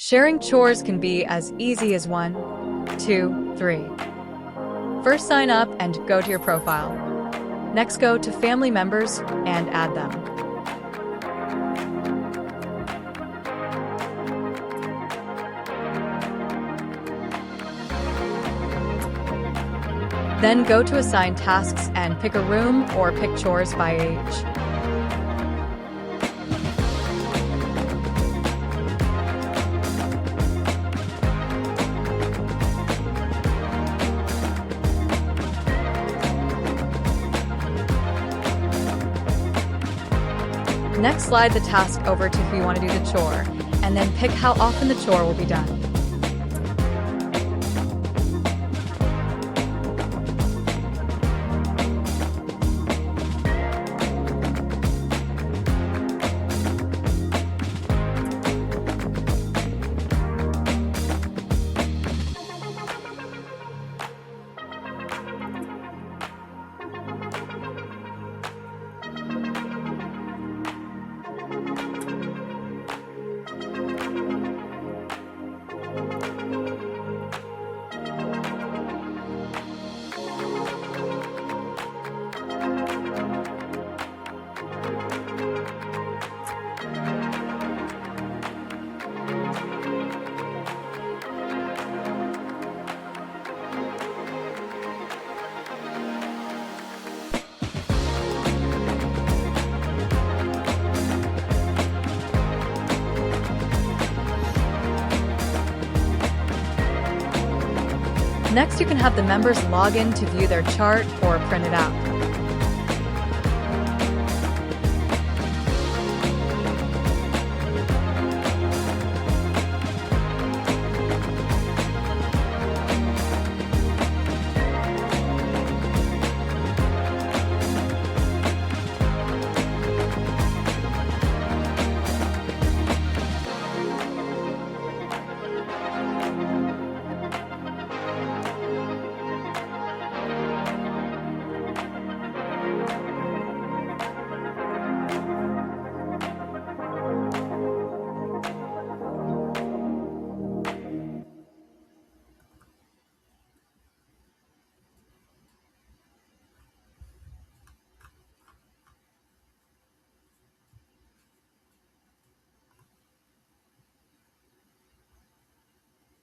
Sharing chores can be as easy as 1, 2, 3. First, sign up and go to your profile. Next, go to family members and add them. Then go to assign tasks and pick a room or pick chores by age. Next, slide the task over to who you want to do the chore, and then pick how often the chore will be done. Next, you can have the members log in to view their chart or print it out.